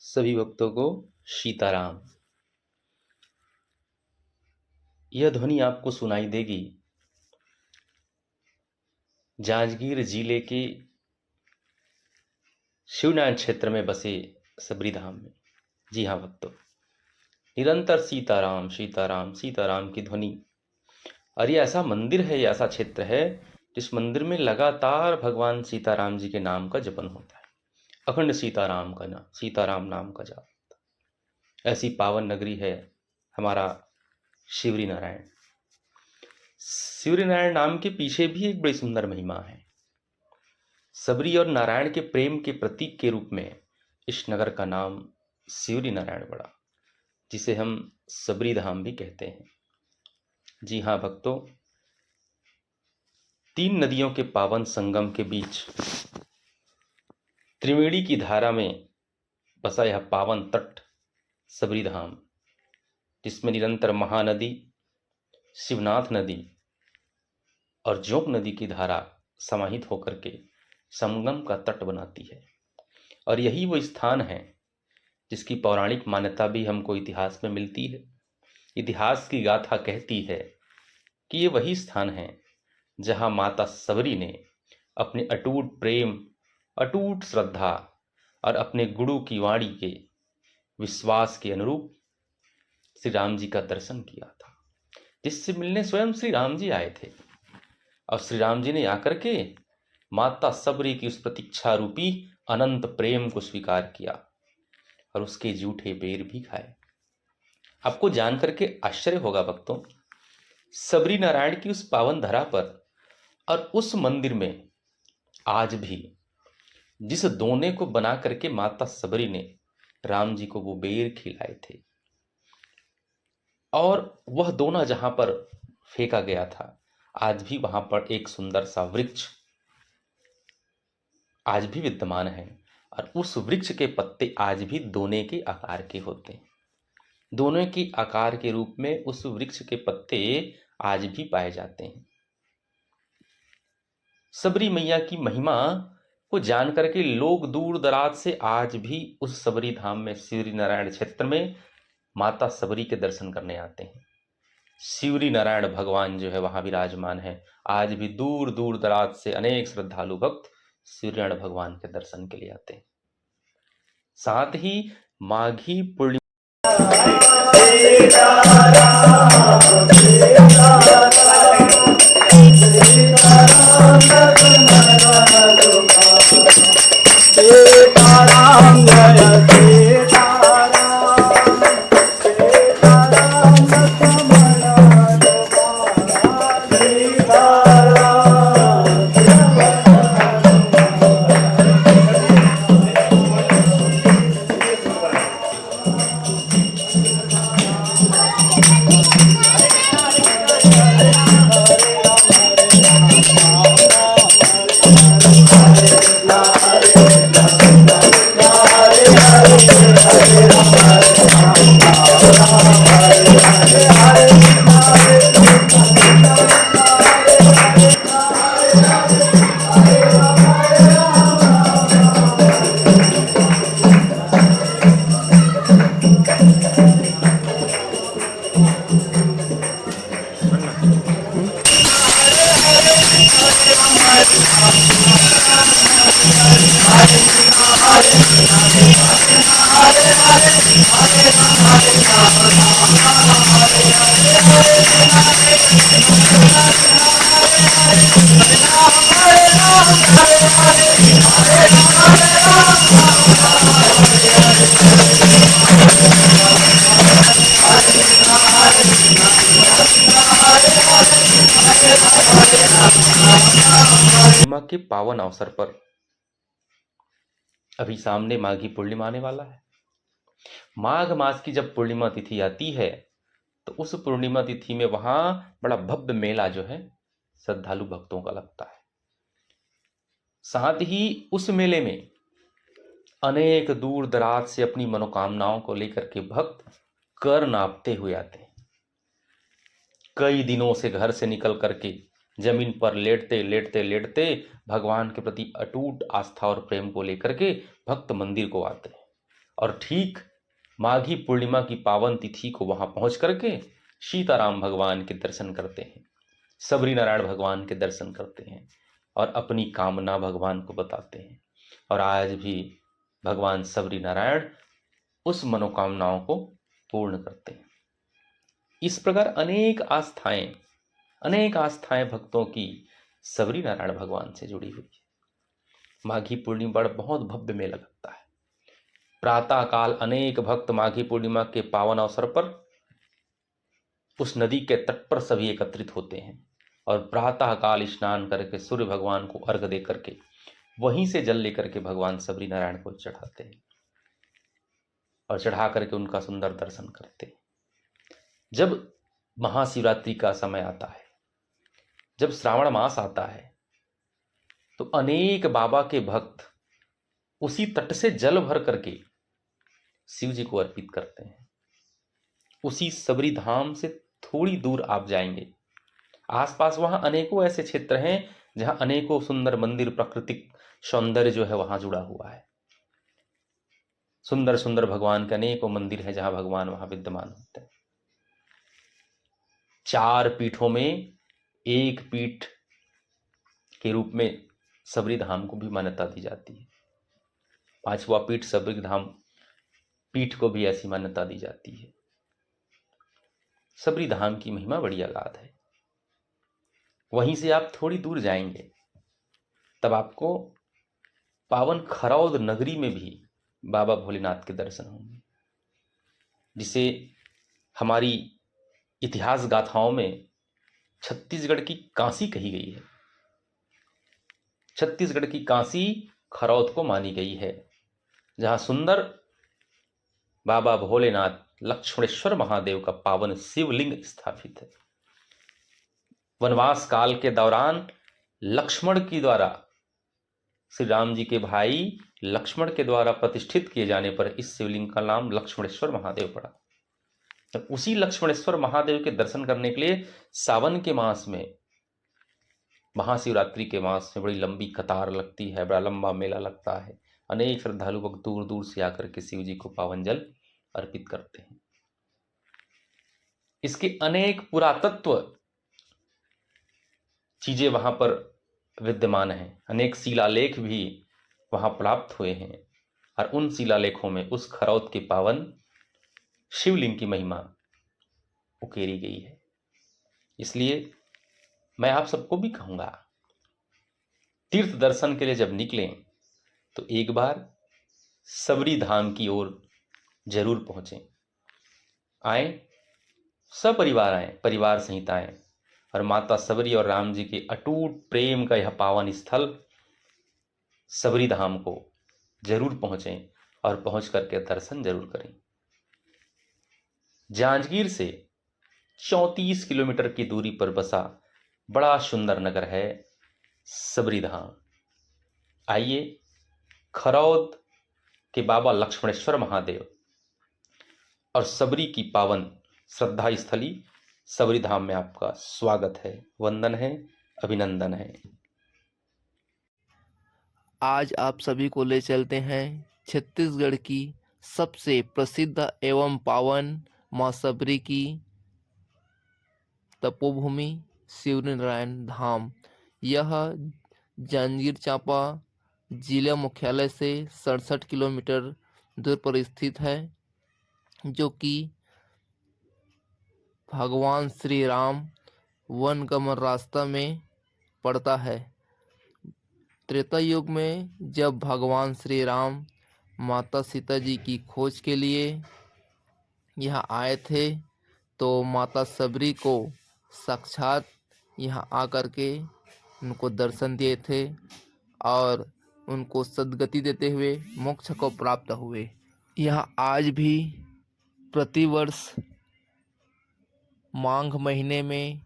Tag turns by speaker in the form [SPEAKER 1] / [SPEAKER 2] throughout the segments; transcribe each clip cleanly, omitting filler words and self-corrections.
[SPEAKER 1] सभी भक्तों को सीताराम। यह ध्वनि आपको सुनाई देगी जांजगीर जिले के शिवनारायण क्षेत्र में बसे सबरी धाम में। जी हाँ भक्तों, निरंतर सीताराम सीताराम सीताराम की ध्वनि। और ये ऐसा मंदिर है, ये ऐसा क्षेत्र है जिस मंदिर में लगातार भगवान सीताराम जी के नाम का जपन होता है। अखंड सीताराम नाम का जाप। ऐसी पावन नगरी है हमारा शिवरी नारायण। शिवरी नारायण नाम के पीछे भी एक बड़ी सुंदर महिमा है। सबरी और नारायण के प्रेम के प्रतीक के रूप में इस नगर का नाम शिवरी नारायण पड़ा, जिसे हम सबरी धाम भी कहते हैं। जी हाँ भक्तों, 3 नदियों के पावन संगम के बीच त्रिवेणी की धारा में बसा यह पावन तट सबरी धाम, जिसमें निरंतर महानदी, शिवनाथ नदी और जोंक नदी की धारा समाहित होकर के संगम का तट बनाती है। और यही वो स्थान है जिसकी पौराणिक मान्यता भी हमको इतिहास में मिलती है। इतिहास की गाथा कहती है कि ये वही स्थान है जहां माता सबरी ने अपने अटूट प्रेम, अटूट श्रद्धा और अपने गुरु की वाणी के विश्वास के अनुरूप श्री राम जी का दर्शन किया था, जिससे मिलने स्वयं श्री राम जी आए थे। और श्री राम जी ने आकर के माता सबरी की उस प्रतीक्षा रूपी अनंत प्रेम को स्वीकार किया और उसके जूठे बेर भी खाए। आपको जानकर के आश्चर्य होगा भक्तों, सबरी नारायण की उस पावन धरा पर और उस मंदिर में आज भी जिस दोने को बना करके माता सबरी ने राम जी को वो बेर खिलाए थे, और वह दोना जहां पर फेंका गया था, आज भी वहां पर एक सुंदर सा वृक्ष आज भी विद्यमान है। और उस वृक्ष के पत्ते आज भी दोने के आकार के होते हैं। दोने के आकार के रूप में उस वृक्ष के पत्ते आज भी पाए जाते हैं। सबरी मैया की महिमा को जान करके लोग दूर दराज से आज भी उस सबरी धाम में शिवरी नारायण क्षेत्र में माता सबरी के दर्शन करने आते हैं। शिवरी नारायण भगवान जो है वहां विराजमान है। आज भी दूर दूर दराज से अनेक श्रद्धालु भक्त शिवरी नारायण भगवान के दर्शन के लिए आते हैं। साथ ही माघी पूर्णिमा के पावन अवसर पर अभी सामने माघी पूर्णिमा आने वाला है। माघ मास की जब पूर्णिमा तिथि आती है तो उस पूर्णिमा तिथि में वहां बड़ा भव्य मेला जो है श्रद्धालु भक्तों का लगता है। साथ ही उस मेले में अनेक दूर दराज से अपनी मनोकामनाओं को लेकर के भक्त कर नापते हुए आते हैं। कई दिनों से घर से निकल करके जमीन पर लेटते लेटते लेटते भगवान के प्रति अटूट आस्था और प्रेम को लेकर के भक्त मंदिर को आते हैं और ठीक माघी पूर्णिमा की पावन तिथि को वहां पहुंच करके सीताराम भगवान के दर्शन करते हैं, सबरी नारायण भगवान के दर्शन करते हैं और अपनी कामना भगवान को बताते हैं। और आज भी भगवान सबरी नारायण उस मनोकामनाओं को पूर्ण करते हैं। इस प्रकार अनेक आस्थाएं भक्तों की सबरी नारायण भगवान से जुड़ी हुई है। माघी पूर्णिमा बहुत भव्य मेला लगता है। प्रातः काल अनेक भक्त माघी पूर्णिमा के पावन अवसर पर उस नदी के तट पर सभी एकत्रित होते हैं और प्रातः काल स्नान करके सूर्य भगवान को अर्घ दे करके वहीं से जल लेकर के भगवान सबरी नारायण को चढ़ाते हैं और चढ़ा करके उनका सुंदर दर्शन करते हैं। जब महाशिवरात्रि का समय आता है, जब श्रावण मास आता है, तो अनेक बाबा के भक्त उसी तट से जल भर करके शिव जी को अर्पित करते हैं। उसी सबरी धाम से थोड़ी दूर आप जाएंगे, आसपास वहां अनेकों ऐसे क्षेत्र हैं जहां अनेकों सुंदर मंदिर, प्राकृतिक सौंदर्य जो है वहां जुड़ा हुआ है। सुंदर सुंदर भगवान के अनेकों मंदिर है जहां भगवान वहां विद्यमान होते हैं। 4 पीठों में एक पीठ के रूप में सबरी धाम को भी मान्यता दी जाती है। 5वां पीठ सबरी धाम पीठ को भी ऐसी मान्यता दी जाती है। सबरी धाम की महिमा बड़ी अगाध है। वहीं से आप थोड़ी दूर जाएंगे तब आपको पावन खरौद नगरी में भी बाबा भोलेनाथ के दर्शन होंगे, जिसे हमारी इतिहास गाथाओं में छत्तीसगढ़ की काशी कही गई है। छत्तीसगढ़ की काशी खरौद को मानी गई है, जहां सुंदर बाबा भोलेनाथ लक्ष्मणेश्वर महादेव का पावन शिवलिंग स्थापित है। वनवास काल के दौरान लक्ष्मण के द्वारा, श्री राम जी के भाई लक्ष्मण के द्वारा प्रतिष्ठित किए जाने पर इस शिवलिंग का नाम लक्ष्मणेश्वर महादेव पड़ा। तो उसी लक्ष्मणेश्वर महादेव के दर्शन करने के लिए सावन के मास में, महाशिवरात्रि के मास में बड़ी लंबी कतार लगती है, बड़ा लंबा मेला लगता है। अनेक श्रद्धालु भक्त दूर दूर से आकर के शिव जी को पावन जल अर्पित करते हैं। इसके अनेक पुरातत्व चीजें वहां पर विद्यमान हैं, अनेक शिलालेख भी वहां प्राप्त हुए हैं और उन शिलालेखों में उस खरौद के पावन शिवलिंग की महिमा उकेरी गई है। इसलिए मैं आप सबको भी कहूंगा, तीर्थ दर्शन के लिए जब निकलें तो एक बार सबरी धाम की ओर जरूर पहुंचें। आए, सपरिवार आए, परिवार सहित आए और माता सबरी और राम जी के अटूट प्रेम का यह पावन स्थल सबरी धाम को जरूर पहुंचें और पहुंच करके दर्शन जरूर करें। जांजगीर से 34 किलोमीटर की दूरी पर बसा बड़ा सुंदर नगर है सबरी धाम। आइए, खरौद के बाबा लक्ष्मणेश्वर महादेव और सबरी की पावन श्रद्धा स्थली सबरी धाम में आपका स्वागत है, वंदन है, अभिनंदन है।
[SPEAKER 2] आज आप सभी को ले चलते हैं छत्तीसगढ़ की सबसे प्रसिद्ध एवं पावन मां सबरी की तपोभूमि शिवनारायण धाम। यह जांजगीर चांपा जिला मुख्यालय से 67 किलोमीटर दूर पर स्थित है, जो कि भगवान श्री राम वनगमन रास्ता में पड़ता है। त्रेता युग में जब भगवान श्री राम माता सीता जी की खोज के लिए यहाँ आए थे, तो माता सबरी को साक्षात यहाँ आकर के उनको दर्शन दिए थे और उनको सद्गति देते हुए मोक्ष को प्राप्त हुए। यहाँ आज भी प्रतिवर्ष माघ महीने में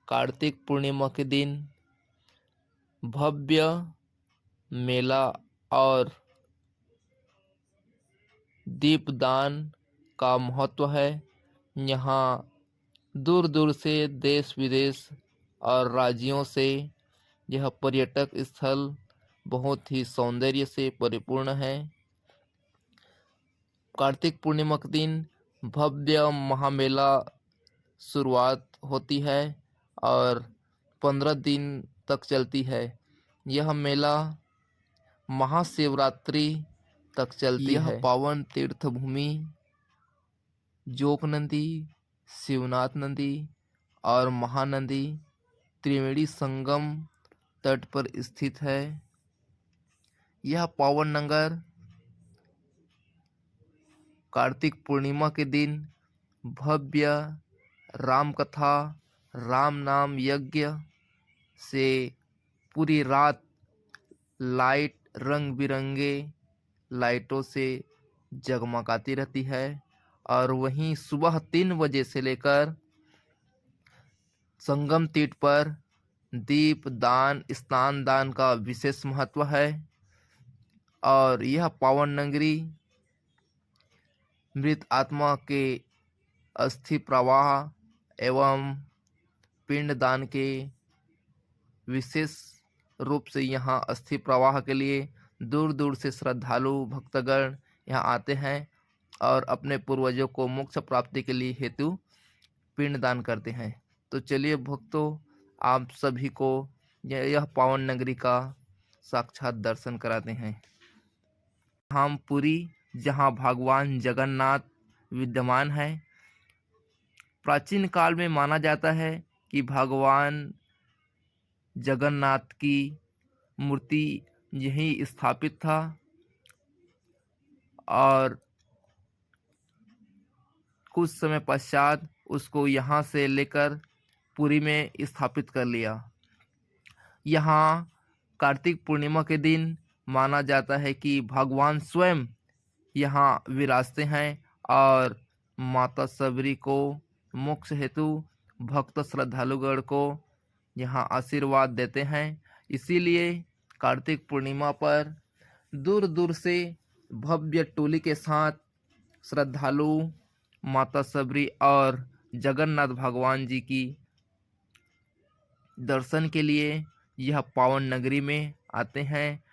[SPEAKER 2] कार्तिक पूर्णिमा के दिन भव्य मेला और दीपदान का महत्व है। यहाँ दूर दूर से देश विदेश और राज्यों से यह पर्यटक स्थल बहुत ही सौंदर्य से परिपूर्ण है। कार्तिक पूर्णिमा के दिन भव्य महामेला शुरुआत होती है और 15 दिन तक चलती है। यह मेला महाशिवरात्रि तक चलती है। यह पावन तीर्थ भूमि जोक नदी, शिवनाथ नदी और महानदी त्रिवेणी संगम तट पर स्थित है। यह पावन नगर कार्तिक पूर्णिमा के दिन भव्य राम कथा, राम नाम यज्ञ से पूरी रात लाइट रंग बिरंगे लाइटों से जगमगाती रहती है और वहीं सुबह 3 बजे से लेकर संगम तट पर दीप दान, स्नान दान का विशेष महत्व है और यह पावन नगरी मृत आत्मा के अस्थि प्रवाह एवं पिंड दान के विशेष रूप से यहाँ अस्थि प्रवाह के लिए दूर दूर से श्रद्धालु भक्तगण यहाँ आते हैं और अपने पूर्वजों को मोक्ष प्राप्ति के लिए हेतु पिंड दान करते हैं। तो चलिए भक्तों, आप सभी को यह पावन नगरी का साक्षात दर्शन कराते हैं। हम पुरी, जहाँ भगवान जगन्नाथ विद्यमान है। प्राचीन काल में माना जाता है कि भगवान जगन्नाथ की मूर्ति यहीं स्थापित था और कुछ समय पश्चात उसको यहाँ से लेकर पुरी में स्थापित कर लिया। यहाँ कार्तिक पूर्णिमा के दिन माना जाता है कि भगवान स्वयं यहाँ विराजते हैं और माता सबरी को मोक्ष हेतु भक्त श्रद्धालुगण को यहाँ आशीर्वाद देते हैं। इसीलिए कार्तिक पूर्णिमा पर दूर दूर से भव्य टोली के साथ श्रद्धालु माता सबरी और जगन्नाथ भगवान जी की दर्शन के लिए यह पावन नगरी में आते हैं